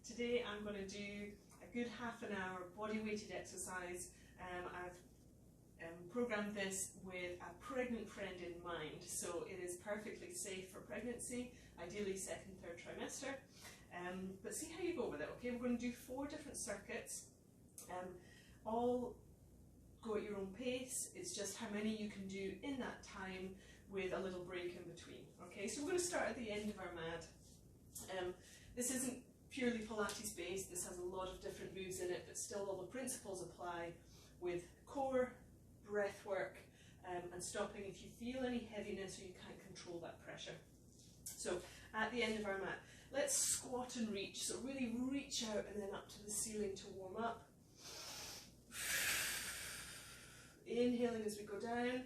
Today I'm going to do a good half an hour body weighted exercise. I've programmed this with a pregnant friend in mind, so it is perfectly safe for pregnancy, ideally second, third trimester. But see how you go with it, okay? We're going to do 4 different circuits, all go at your own pace. It's just how many you can do in that time with a little break in between. Okay, so we're going to start at the end of our mat. This isn't purely Pilates based, this has a lot of different moves in it, but still all the principles apply with core, breath work, and stopping if you feel any heaviness or you can't control that pressure. So at the end of our mat, let's squat and reach. So really reach out and then up to the ceiling to warm up. Inhaling as we go down,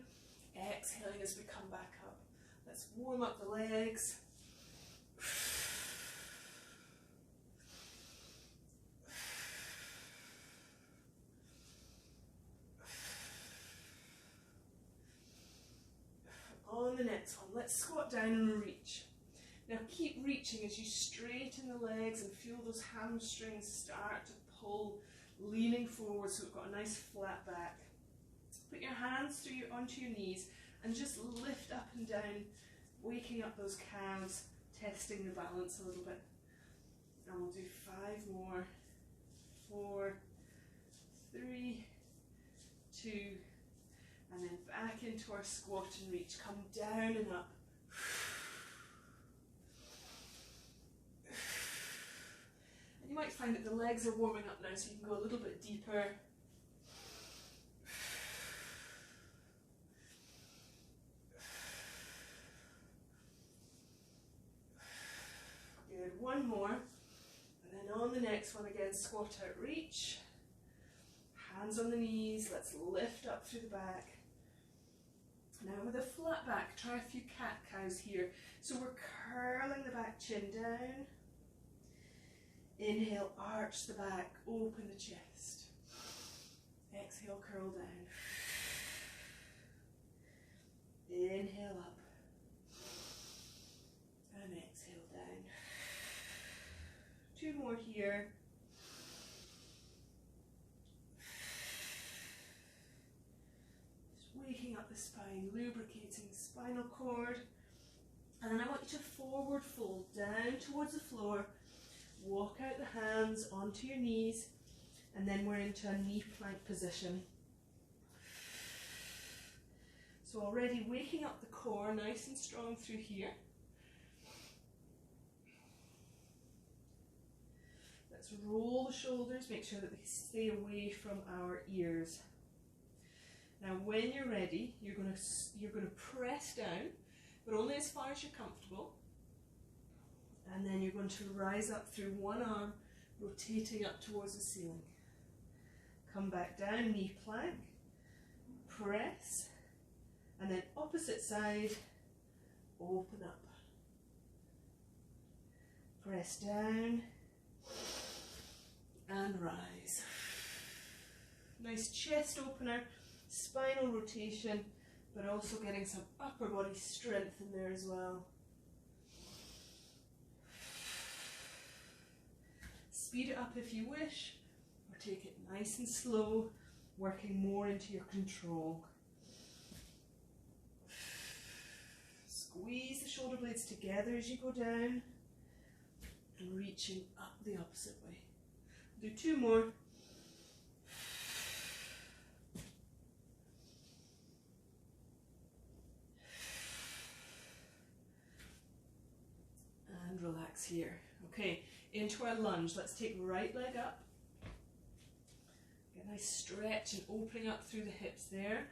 exhaling as we come back up. Let's warm up the legs. On the next one, let's squat down and reach. Now keep reaching as you straighten the legs and feel those hamstrings start to pull, leaning forward so we've got a nice flat back. Put your hands onto your knees and just lift up and down, waking up those calves, testing the balance a little bit. And we'll do 5 more. 4, 3, 2, and then back into our squat and reach. Come down and up. And you might find that the legs are warming up now, so you can go a little bit deeper. Good, 1 more. And then on the next one again, squat out, reach. Hands on the knees, let's lift up through the back. Now with a flat back, try a few cat-cows here. So we're curling the back, chin down. Inhale, arch the back, open the chest. Exhale, curl down. Inhale up. And exhale down. 2 more here. Waking up the spine, lubricating the spinal cord. And then I want you to forward fold down towards the floor, walk out the hands onto your knees, and then we're into a knee plank position. So already waking up the core nice and strong through here. Let's roll the shoulders, make sure that they stay away from our ears. Now when you're ready, you're going to press down, but only as far as you're comfortable. And then you're going to rise up through one arm, rotating up towards the ceiling. Come back down, knee plank, press, and then opposite side, open up. Press down, and rise. Nice chest opener. Spinal rotation, but also getting some upper body strength in there as well. Speed it up if you wish, or take it nice and slow, working more into your control. Squeeze the shoulder blades together as you go down, and reaching up the opposite way. Do 2 more. Relax here. Okay, into our lunge. Let's take right leg up. Get a nice stretch and opening up through the hips there.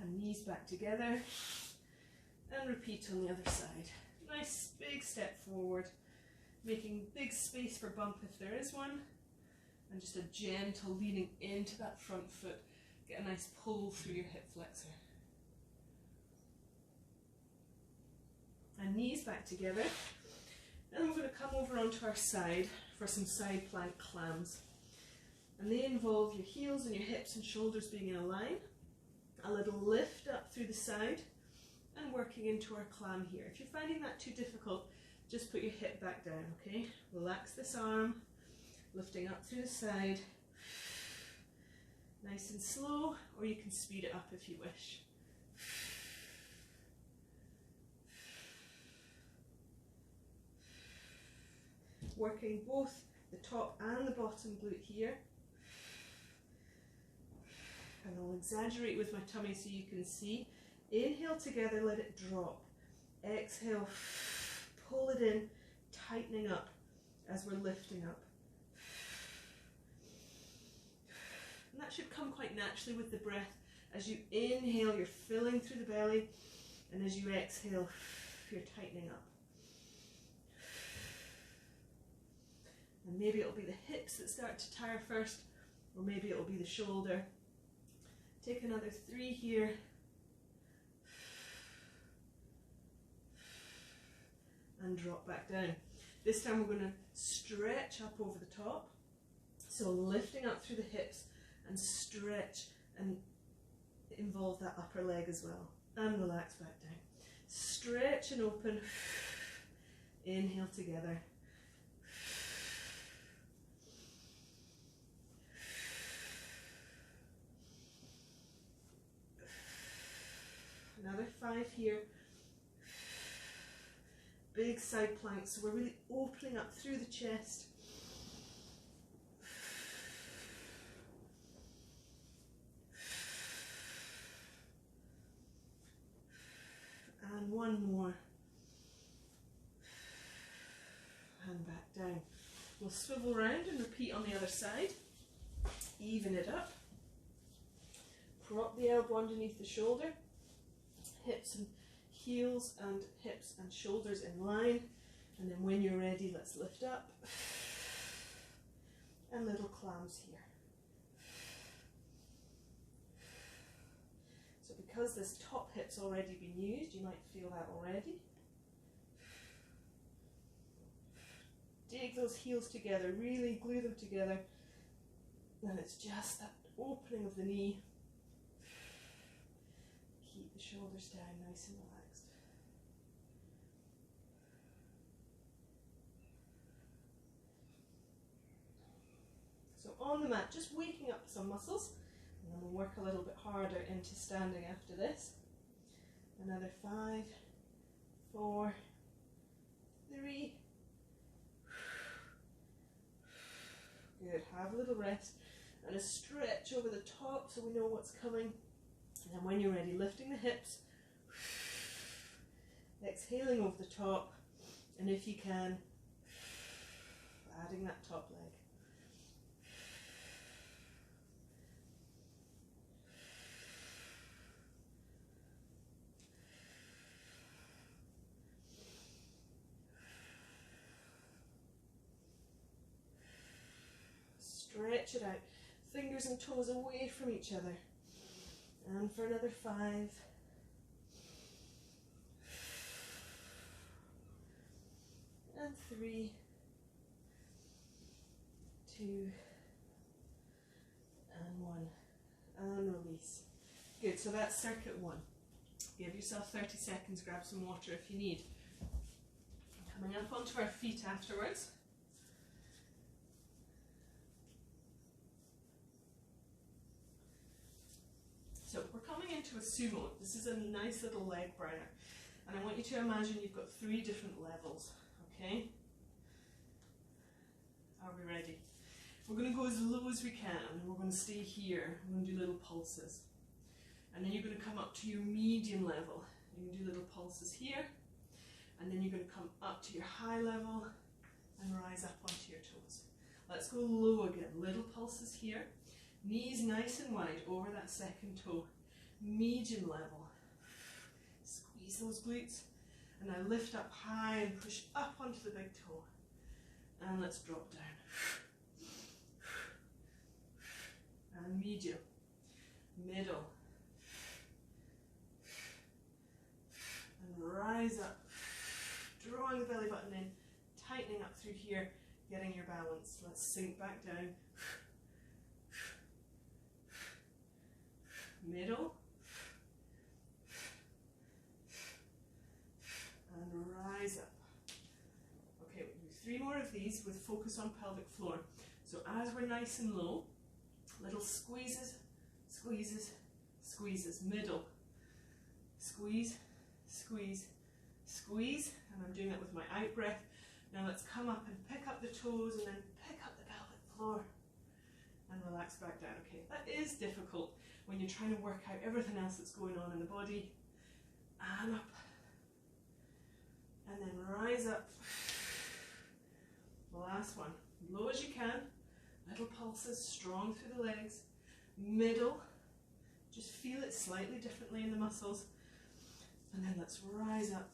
And knees back together. And repeat on the other side. Nice big step forward, making big space for bump if there is one. And just a gentle leaning into that front foot. Get a nice pull through your hip flexor. And knees back together, and then we're going to come over onto our side for some side plank clams, and they involve your heels and your hips and shoulders being in a line, a little lift up through the side, and working into our clam here. If you're finding that too difficult, just put your hip back down, okay? Relax this arm, lifting up through the side. Nice and slow, or you can speed it up if you wish. Working both the top and the bottom glute here. And I'll exaggerate with my tummy so you can see. Inhale together, let it drop. Exhale, pull it in, tightening up as we're lifting up. And that should come quite naturally with the breath. As you inhale, you're filling through the belly, and as you exhale, you're tightening up. And maybe it'll be the hips that start to tire first, or maybe it'll be the shoulder. Take another 3 here. And drop back down. This time we're going to stretch up over the top. So lifting up through the hips and stretch and involve that upper leg as well. And relax back down. Stretch and open. Inhale together. Another 5 here. Big side plank, so we're really opening up through the chest. And one more. And back down. We'll swivel round and repeat on the other side. Even it up. Prop the elbow underneath the shoulder. Hips and heels and hips and shoulders in line, and then when you're ready, let's lift up and little clams here. So because this top hip's already been used, you might feel that already. Dig those heels together, really glue them together, and it's just that opening of the knee. Keep the shoulders down, nice and relaxed. So on the mat, just waking up some muscles, and then we'll work a little bit harder into standing after this. Another 5, 4, 3. Good, have a little rest and a stretch over the top so we know what's coming. And then when you're ready, lifting the hips, exhaling over the top, and if you can, adding that top leg. Stretch it out, fingers and toes away from each other. And for another 5. And 3. 2. And 1. And release. Good, so that's circuit 1. Give yourself 30 seconds, grab some water if you need. Coming up onto our feet afterwards. So we're coming into a sumo. This is a nice little leg burner. And I want you to imagine you've got 3 different levels, okay? Are we ready? We're going to go as low as we can, and we're going to stay here. We're going to do little pulses. And then you're going to come up to your medium level. You can do little pulses here. And then you're going to come up to your high level and rise up onto your toes. Let's go low again. Little pulses here. Knees nice and wide over that second toe. Medium level. Squeeze those glutes. And now lift up high and push up onto the big toe. And let's drop down. And medium. Middle. And rise up. Drawing the belly button in. Tightening up through here. Getting your balance. Let's sink back down. Middle, and rise up. these with focus on pelvic floor. So as we're nice and low, little squeezes, squeezes, squeezes, middle, squeeze, squeeze, squeeze, and I'm doing that with my out breath. Now let's come up and pick up the toes and then pick up the pelvic floor and relax back down. Okay, that is difficult when you're trying to work out everything else that's going on in the body. And up, and then rise up. The last one, low as you can, little pulses, strong through the legs, middle, just feel it slightly differently in the muscles, and then let's rise up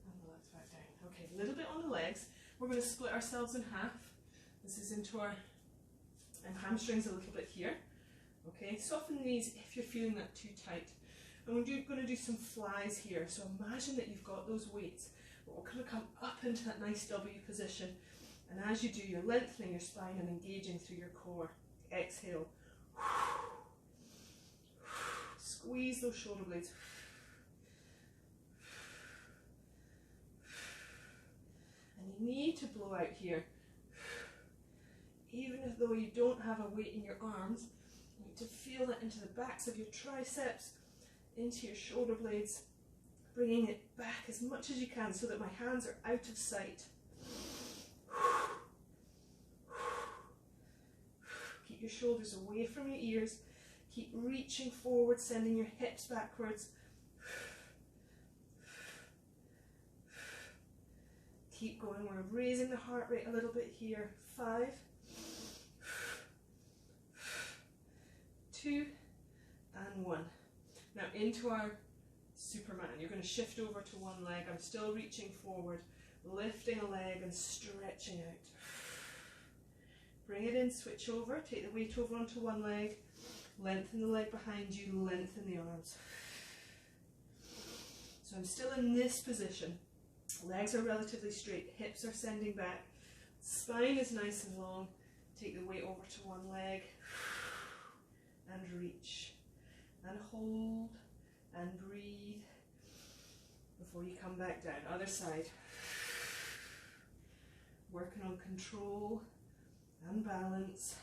and relax back down. Okay, a little bit on the legs. We're going to split ourselves in half. This is into our hamstrings a little bit here. Okay, soften the knees if you're feeling that too tight. And we're going to do some flies here. So imagine that you've got those weights, but we're going to come up into that nice W position. And as you do, you're lengthening your spine and engaging through your core. Exhale. Squeeze those shoulder blades. And you need to blow out here. Even though you don't have a weight in your arms, you need to feel that into the backs of your triceps, into your shoulder blades, bringing it back as much as you can so that my hands are out of sight. Keep your shoulders away from your ears. Keep reaching forward, sending your hips backwards. Keep going. We're raising the heart rate a little bit here. 5, 2, and 1. Now into our Superman. You're going to shift over to one leg. I'm still reaching forward, lifting a leg and stretching out. Bring it in, switch over, take the weight over onto one leg, lengthen the leg behind you, lengthen the arms. So I'm still in this position. Legs are relatively straight, hips are sending back, spine is nice and long. Take the weight over to one leg and reach and hold and breathe before you come back down. Other side. Working on control and balance.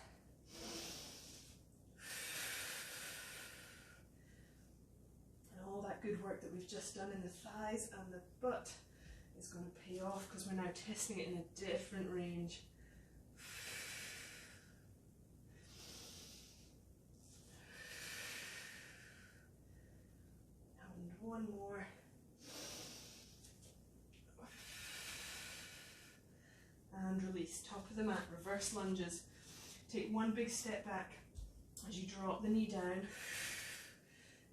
And all that good work that we've just done in the thighs and the butt is going to pay off because we're now testing it in a different range. And one more. And release. Top of the mat, reverse lunges. Take one big step back as you drop the knee down.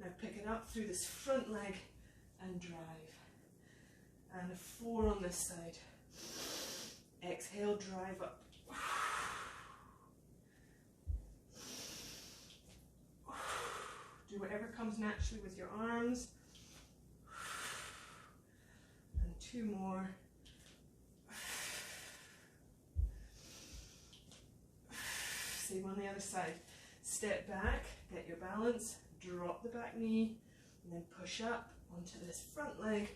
Now pick it up through this front leg and drive. And a 4 on this side. Exhale, drive up. Do whatever comes naturally with your arms. And 2 more. Same on the other side. Step back, get your balance, drop the back knee, and then push up onto this front leg.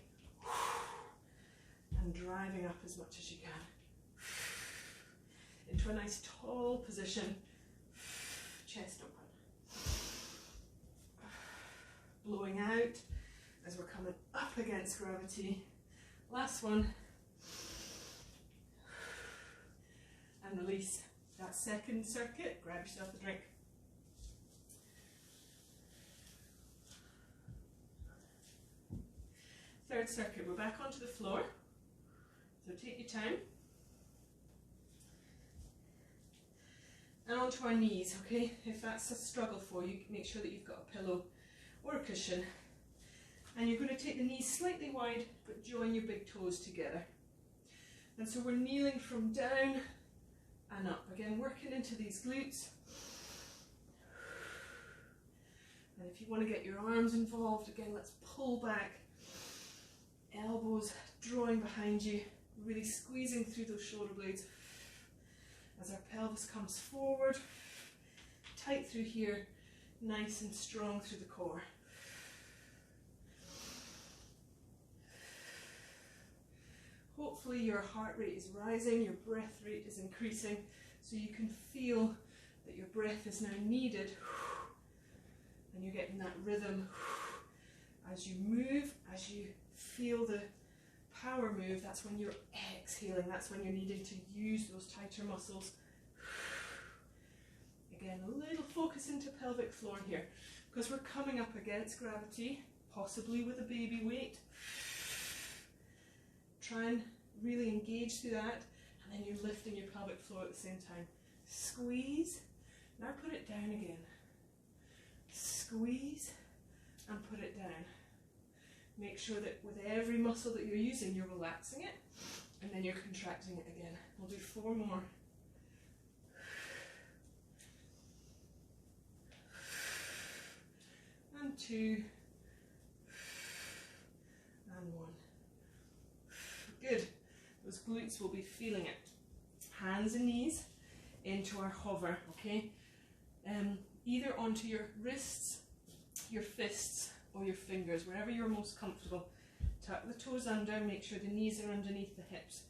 And driving up as much as you can. Into a nice tall position. Chest open. Blowing out as we're coming up against gravity. Last one. And release. That second circuit, grab yourself a drink. Third circuit, we're back onto the floor. So take your time. And onto our knees, okay? If that's a struggle for you, make sure that you've got a pillow or a cushion. And you're going to take the knees slightly wide, but join your big toes together. And so we're kneeling from down and up. Again, working into these glutes. And if you want to get your arms involved, again, let's pull back. Elbows drawing behind you, really squeezing through those shoulder blades as our pelvis comes forward, tight through here, nice and strong through the core. hopefully your heart rate is rising, your breath rate is increasing, so you can feel that your breath is now needed, and you're getting that rhythm as you move, as you feel the power move. That's when you're exhaling, that's when you're needing to use those tighter muscles. Again, a little focus into pelvic floor here, because we're coming up against gravity, possibly with a baby weight. Try and really engage through that, and then you're lifting your pelvic floor at the same time. Squeeze, now put it down again. Squeeze and put it down. Make sure that with every muscle that you're using, you're relaxing it, and then you're contracting it again. We'll do 4 more. And 2. And 1. Good. Those glutes will be feeling it. Hands and knees into our hover, okay? Either onto your wrists, your fists, or your fingers, wherever you're most comfortable. Tuck the toes under, make sure the knees are underneath the hips.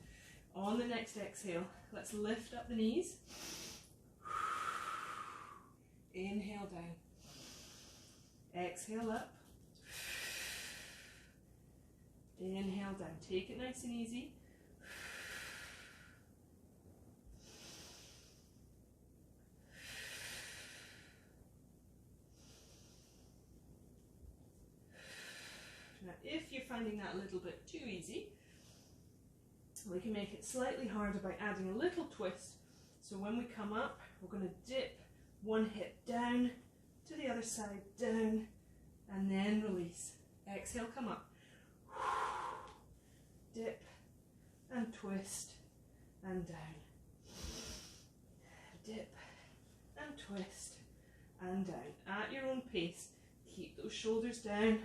On the next exhale, let's lift up the knees. Inhale down. Exhale up. Inhale down. Take it nice and easy. Now, if you're finding that a little bit too easy, we can make it slightly harder by adding a little twist. So when we come up, we're going to dip one hip down to the other side, down, and then release. Exhale, come up. Dip and twist and down. Dip and twist and down. At your own pace, keep those shoulders down.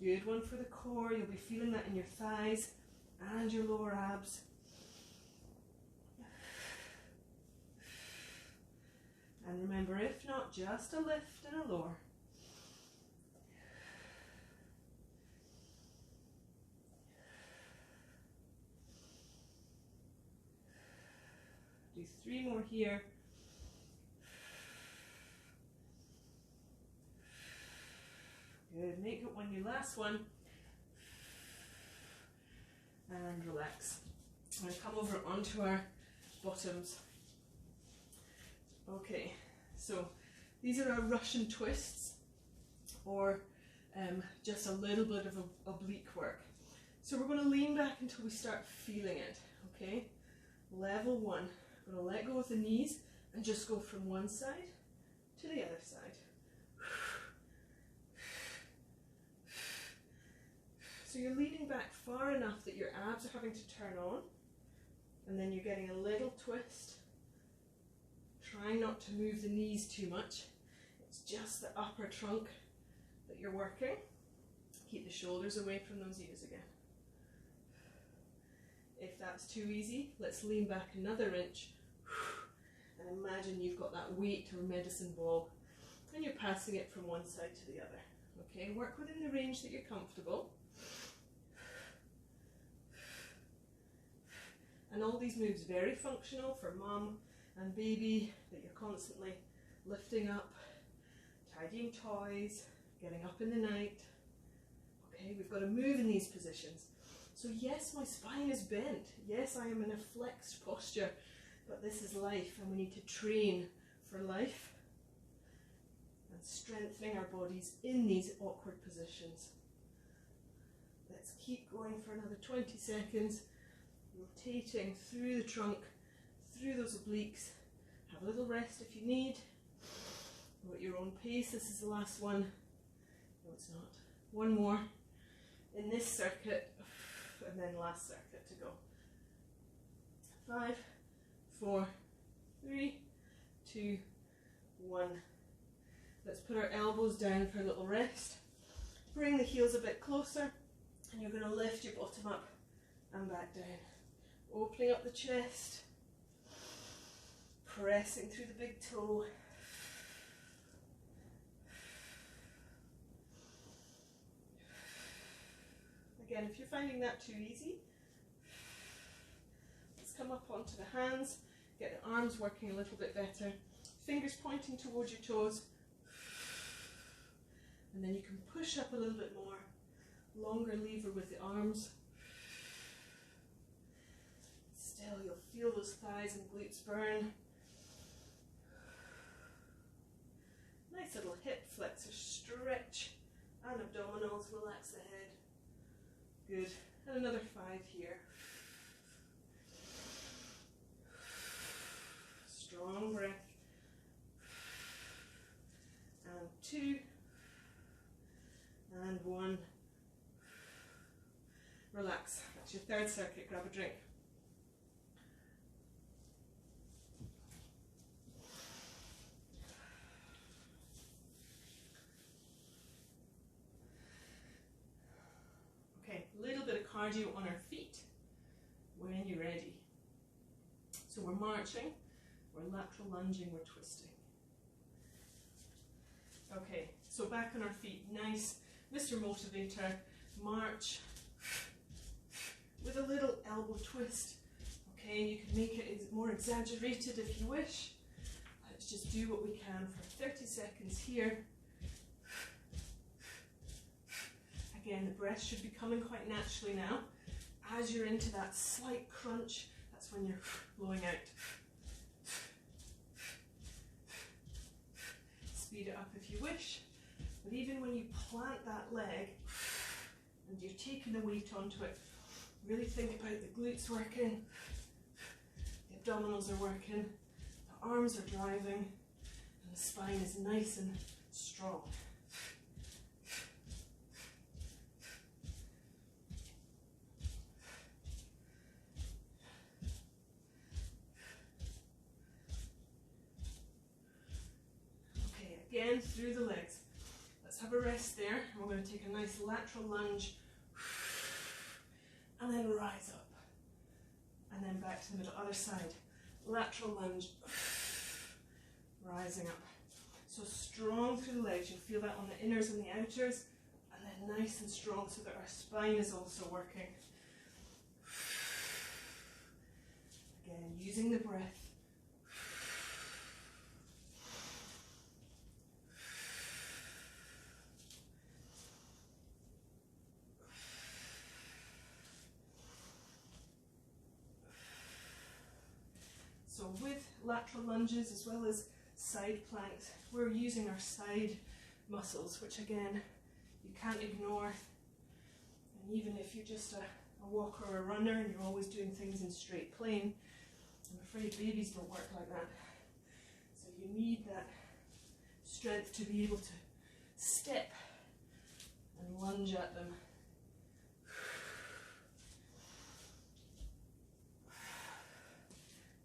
Good one for the core. You'll be feeling that in your thighs and your lower abs. And remember, if not, just a lift and a lower. Do 3 more here. Good. Make it one your last one. And relax. I'm going to come over onto our bottoms. Okay, so these are our Russian twists, or just a little bit of oblique work. So we're going to lean back until we start feeling it, okay? Level 1. I'm going to let go of the knees and just go from one side to the other side. So you're leaning back far enough that your abs are having to turn on, and then you're getting a little twist. Trying not to move the knees too much. It's just the upper trunk that you're working. Keep the shoulders away from those ears again. If that's too easy, let's lean back another inch. And imagine you've got that weight or medicine ball, and you're passing it from one side to the other. Okay, work within the range that you're comfortable. And all these moves very functional for mum and baby, that you're constantly lifting up, tidying toys, getting up in the night. Okay, we've got to move in these positions. So yes, my spine is bent. Yes, I am in a flexed posture, but this is life, and we need to train for life and strengthening our bodies in these awkward positions. Let's keep going for another 20 seconds. Rotating through the trunk, through those obliques. Have a little rest if you need. Go at your own pace. This is the last one. No, it's not. One more in this circuit, and then last circuit to go. 5, 4, 3, 2, 1. Let's put our elbows down for a little rest. Bring the heels a bit closer, and you're going to lift your bottom up and back down. Opening up the chest, pressing through the big toe. Again, if you're finding that too easy, let's come up onto the hands, get the arms working a little bit better, fingers pointing towards your toes, and then you can push up a little bit more, longer lever with the arms. Still, you'll feel those thighs and glutes burn. Nice little hip flexor stretch and abdominals, relax the head. Good. And another 5 here. Strong breath. And 2. And 1. Relax. That's your third circuit. Grab a drink. Okay, a little bit of cardio on our feet when you're ready. So we're marching, we're lateral lunging, we're twisting. Okay, so back on our feet, nice, Mr. Motivator, march with a little elbow twist. Okay, you can make it more exaggerated if you wish. Let's just do what we can for 30 seconds here. Again, the breath should be coming quite naturally now. As you're into that slight crunch, that's when you're blowing out. Speed it up if you wish. But even when you plant that leg and you're taking the weight onto it, really think about the glutes working, the abdominals are working, the arms are driving, and the spine is nice and strong. Again, through the legs. Let's have a rest there. And we're going to take a nice lateral lunge and then rise up. And then back to the middle, other side. Lateral lunge, rising up. So strong through the legs. You'll feel that on the inners and the outers. And then nice and strong so that our spine is also working. Again, using the breath. So with lateral lunges as well as side planks, we're using our side muscles, which again, you can't ignore. And even if you're just a walker or a runner and you're always doing things in straight plane, I'm afraid babies don't work like that. So you need that strength to be able to step and lunge at them.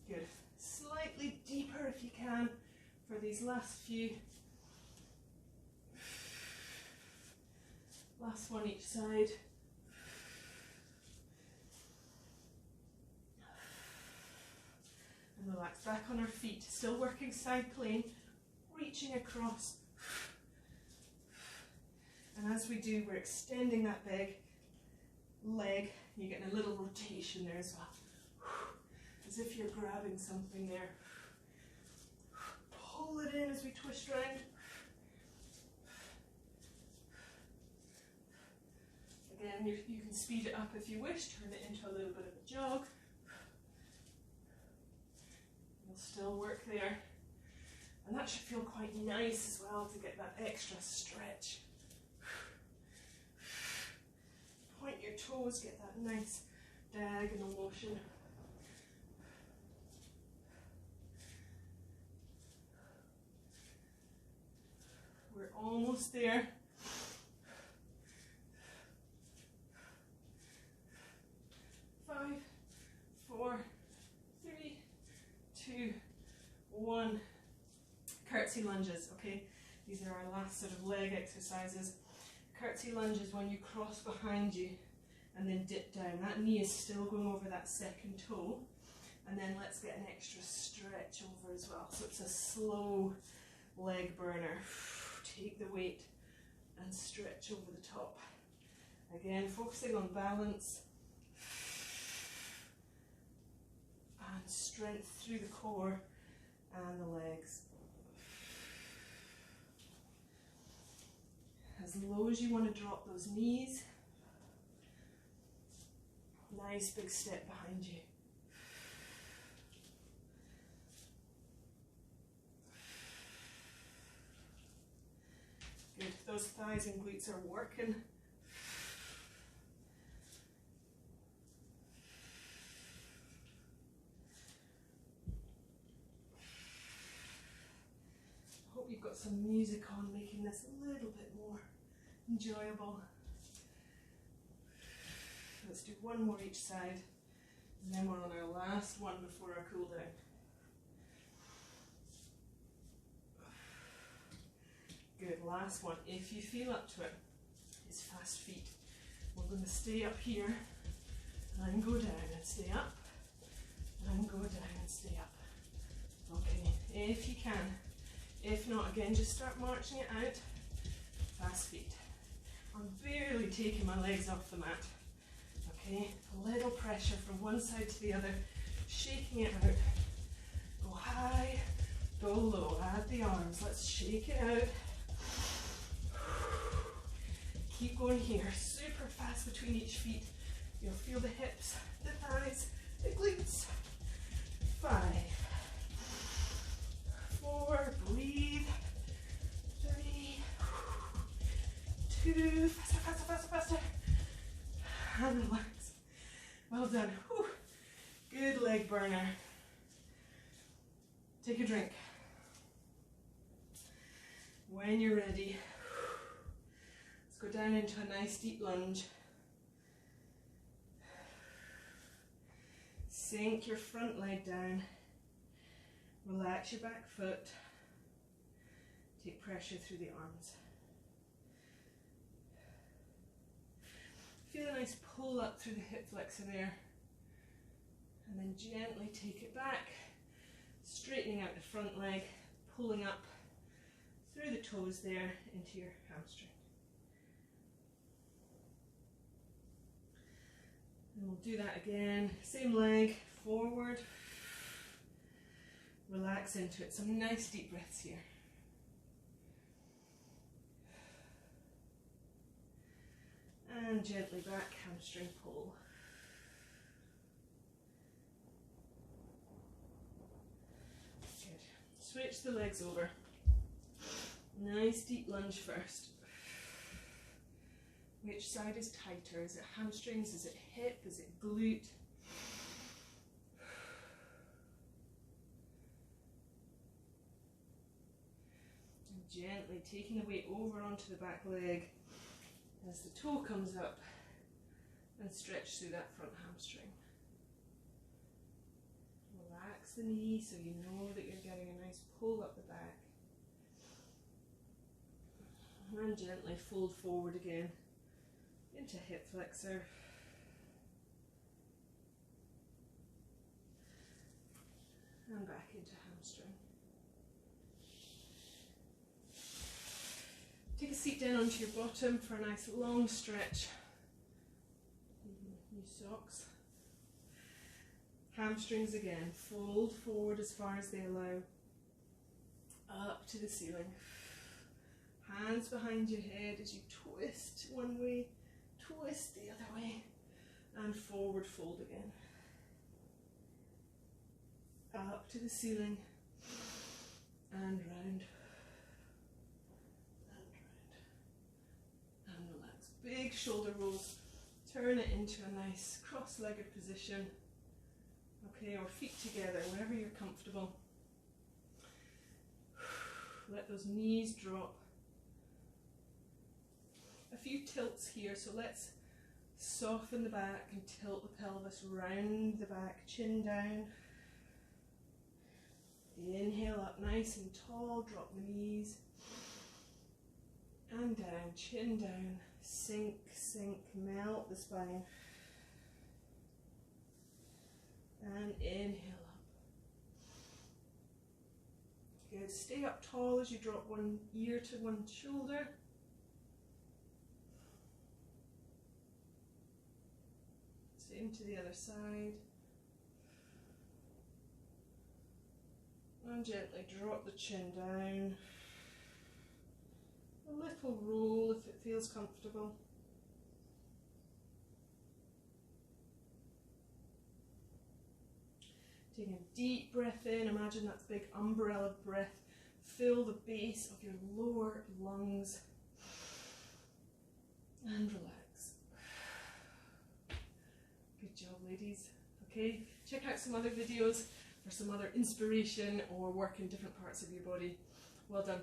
Good. Slightly deeper if you can for these last few. Last one each side. And relax back on our feet. Still working side plane, reaching across. And as we do, we're extending that big leg. You're getting a little rotation there as well. As if you're grabbing something there. Pull it in as we twist round. Again, you can speed it up if you wish, turn it into a little bit of a jog. You'll still work there. And that should feel quite nice as well to get that extra stretch. Point your toes, get that nice diagonal motion. We're almost there. 5, 4, 3, 2, 1. Curtsy lunges, okay? These are our last sort of leg exercises. Curtsy lunges when you cross behind you and then dip down. That knee is still going over that second toe. And then let's get an extra stretch over as well. So it's a slow leg burner. Take the weight and stretch over the top. Again, focusing on balance and strength through the core and the legs. As low as you want to drop those knees. Nice big step behind you. Good. Those thighs and glutes are working. I hope you've got some music on, making this a little bit more enjoyable. Let's do one more each side, and then we're on our last one before our cool down. Good, last one. If you feel up to it, is fast feet. We're going to stay up here and go down and stay up and go down and stay up. Okay, if you can. If not, again, just start marching it out. Fast feet. I'm barely taking my legs off the mat. Okay, a little pressure from one side to the other, shaking it out. Go high, go low, add the arms, let's shake it out. Keep going here, super fast between each feet. You'll feel the hips, the thighs, the glutes. 5, 4, breathe. 3, 2, faster, faster, faster, faster. And relax. Well done. Whew. Good leg burner. Take a drink. When you're ready, let's go down into a nice deep lunge. Sink your front leg down. Relax your back foot. Take pressure through the arms. Feel a nice pull up through the hip flexor there, and then gently take it back, straightening out the front leg, pulling up through the toes there into your hamstring. And we'll do that again, same leg, forward, relax into it, some nice deep breaths here. And gently back, hamstring pull. Good. Switch the legs over. Nice deep lunge first. Which side is tighter? Is it hamstrings? Is it hip? Is it glute? And gently taking the weight over onto the back leg as the toe comes up, and stretch through that front hamstring. Relax the knee so you know that you're getting a nice pull up the back. And gently fold forward again into hip flexor. And back into hamstring. Take a seat down onto your bottom for a nice long stretch. New socks. Hamstrings again. Fold forward as far as they allow. Up to the ceiling. Hands behind your head as you twist one way, twist the other way, and forward fold again. Up to the ceiling, and round. And relax. Big shoulder rolls. Turn it into a nice cross-legged position. Okay, or feet together, wherever you're comfortable. Let those knees drop. A few tilts here, so let's soften the back and tilt the pelvis round the back, chin down. Inhale up nice and tall, drop the knees. And down, chin down, sink, sink, melt the spine. And inhale up. Good, stay up tall as you drop one ear to one shoulder. into the other side. And gently drop the chin down. A little roll if it feels comfortable. Taking a deep breath in, imagine that's big umbrella breath. Fill the base of your lower lungs and relax. Good job, ladies. Okay, check out some other videos for some other inspiration or work in different parts of your body. Well done.